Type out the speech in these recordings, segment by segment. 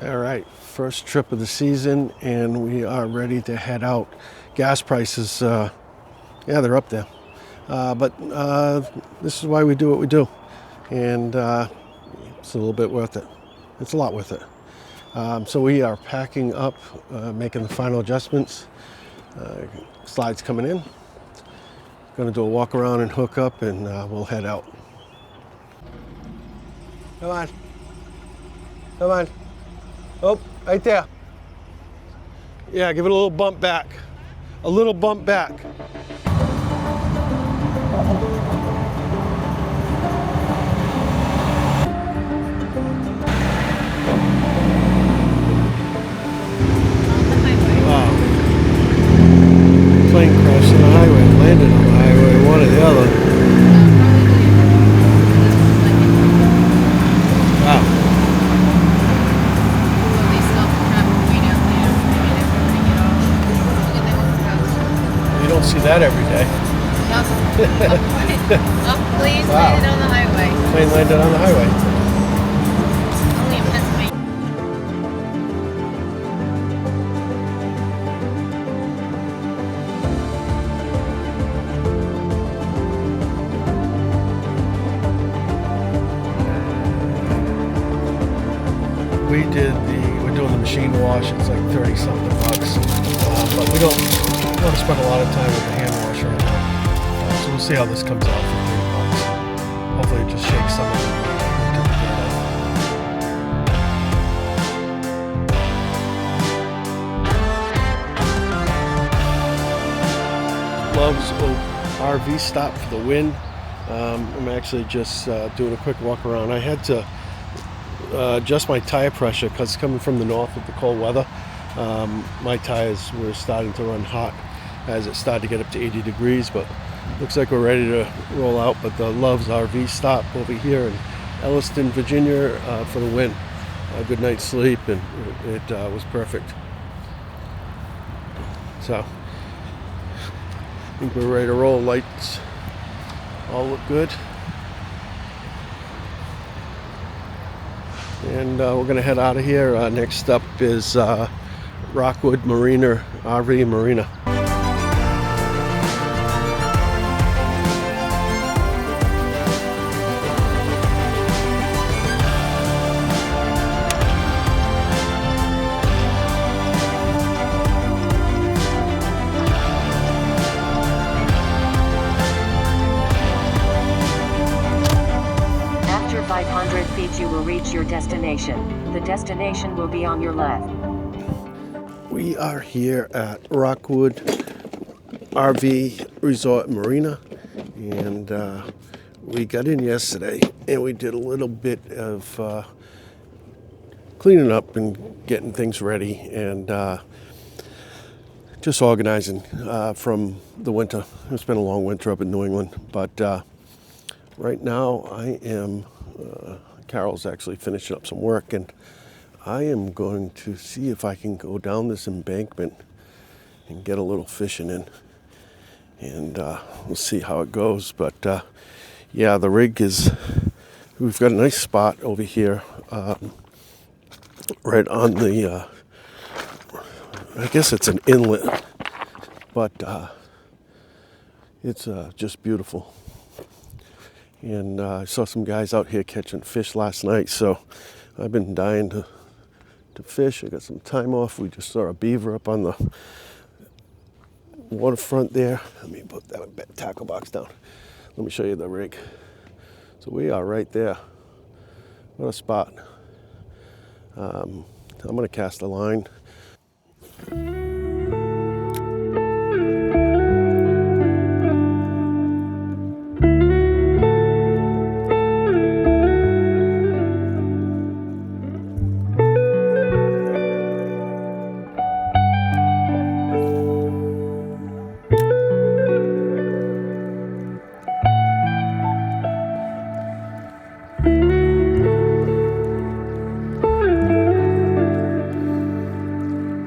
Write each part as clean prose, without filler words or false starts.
All right, first trip of the season, and we are ready to head out. Gas prices, yeah, they're up there. But this is why we do what we do. And it's a little bit worth it. It's a lot worth it. So we are packing up, making the final adjustments. Slides coming in. Gonna do a walk around and hook up, and we'll head out. Come on. Come on. Oh, right there. Yeah, give it a little bump back. A little bump back. Wow. Plane crashed on the highway, landed on the highway, one or the other. Wow. You don't see that every day. Please Wow. landed on the highway. Plane landed on the highway. Only in Pennsylvania. We're doing the machine wash. It's like 30 something bucks. But we don't want to spend a lot of time with the hand wash right now. So we'll see how this comes out for 30 bucks. Hopefully it just shakes some of it into the data. Love's RV stop for the wind. I'm actually just doing a quick walk around. I had to adjust my tire pressure because coming from the north with the cold weather, my tires were starting to run hot as it started to get up to 80 degrees, but looks like we're ready to roll out. But the Love's RV stop over here in Elliston, Virginia for the win. A good night's sleep, and it was perfect. So I think we're ready to roll. Lights all look good. And we're going to head out of here. Next up is Rockwood Marina RV Marina. After 500 feet you will reach your destination. The destination will be on your left. We are here at Rockwood RV Resort Marina, and we got in yesterday and we did a little bit of cleaning up and getting things ready, and just organizing from the winter. It's been a long winter up in New England, but right now I am Carol's actually finishing up some work, and I am going to see if I can go down this embankment and get a little fishing in, and we'll see how it goes. But yeah, the rig is, we've got a nice spot over here right on the I guess it's an inlet, but it's just beautiful. And I saw some guys out here catching fish last night, so I've been dying to fish. I got some time off. We just saw a beaver up on the waterfront there. Let me put that tackle box down. Let me show you the rig. So we are right there. What a spot. I'm going to cast a line.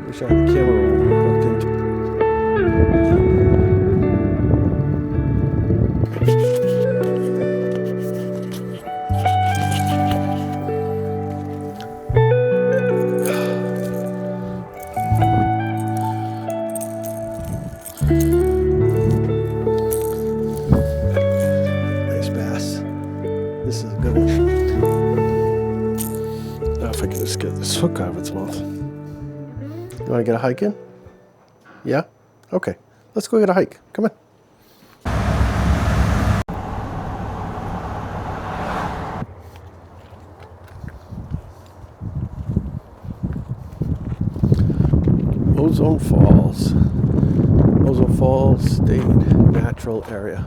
Wish I had the camera hooked into. Just get this hook out of its mouth. You want to get a hike in? Yeah? Okay. Let's go get a hike. Come on. Ozone Falls. Ozone Falls State Natural Area.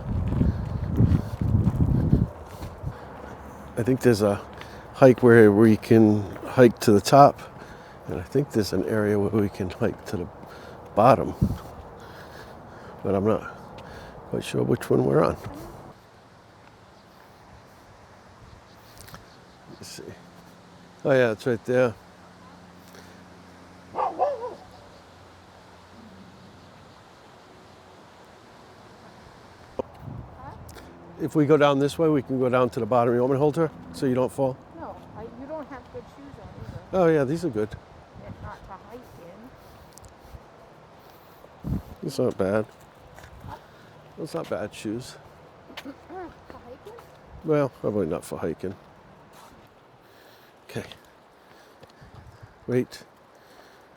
I think there's a hike where we can hike to the top, and I think there's an area where we can hike to the bottom, but I'm not quite sure which one we're on. Let's see. Oh yeah, it's right there. If we go down this way, we can go down to the bottom. You want me to hold her so you don't fall? No, you don't have good shoes on either. Oh yeah, these are good. They're not to hike in. It's not bad. It's not bad shoes. For hiking? Well, probably not for hiking. Okay. Wait.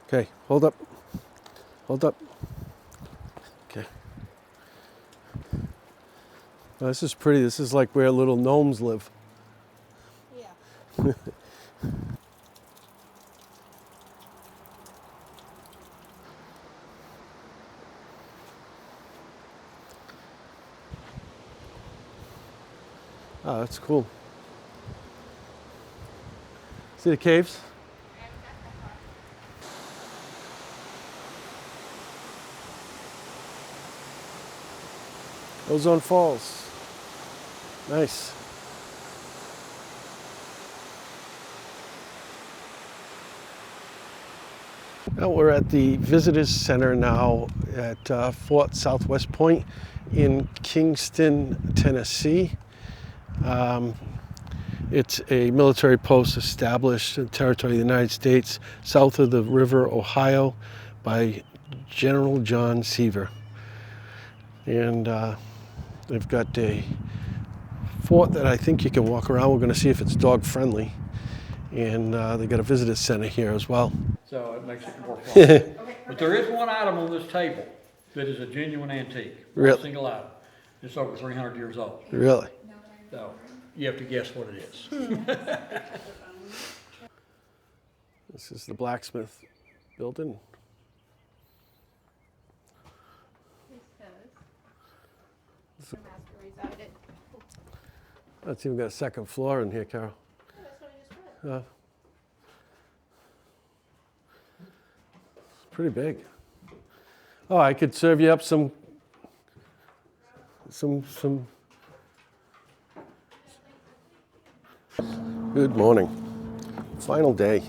Okay, hold up. Hold up. Okay. Oh, this is pretty. This is like where little gnomes live. Yeah. Oh, that's cool. See the caves? Ozone Falls. Nice. Now we're at the Visitors Center now at Fort Southwest Point in Kingston, Tennessee. It's a military post established in the territory of the United States south of the River Ohio by General John Seaver. And they've got a fort that I think you can walk around. We're going to see if it's dog friendly. And they got a visitor center here as well. So it makes it more fun. But there is one item on this table that is a genuine antique. Really? One single item. It's over 300 years old. Really? So you have to guess what it is. This is the blacksmith building. The master resided. It's even got a second floor in here, Carol. That's what I just read. It's pretty big. Oh, I could serve you up some. Good morning. Final day.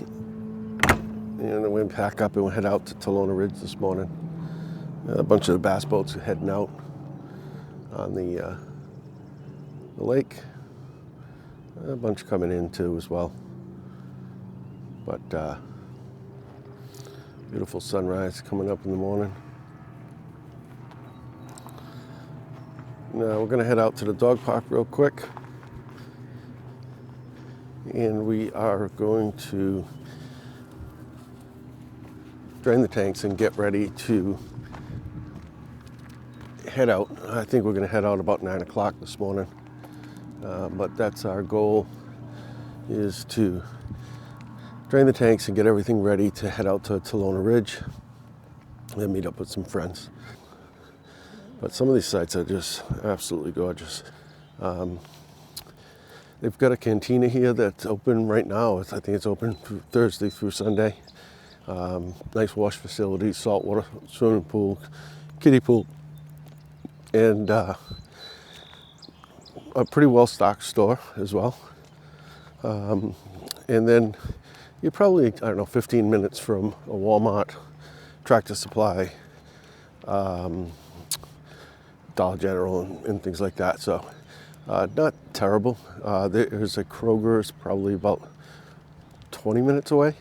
And we pack up and we head out to Talona Ridge this morning. A bunch of the bass boats are heading out on the lake. A bunch coming in too as well. But beautiful sunrise coming up in the morning. Now we're going to head out to the dog park real quick. And we are going to drain the tanks and get ready to head out. I think we're going to head out about 9 o'clock this morning. But that's our goal, is to drain the tanks and get everything ready to head out to Talona Ridge and meet up with some friends. But some of these sites are just absolutely gorgeous. They've got a cantina here that's open right now. I think it's open Thursday through Sunday. Nice wash facilities, saltwater swimming pool, kiddie pool, and a pretty well-stocked store as well. And then you're probably, 15 minutes from a Walmart, Tractor Supply, Dollar General, and things like that. So not terrible. There's a Kroger's probably about 20 minutes away.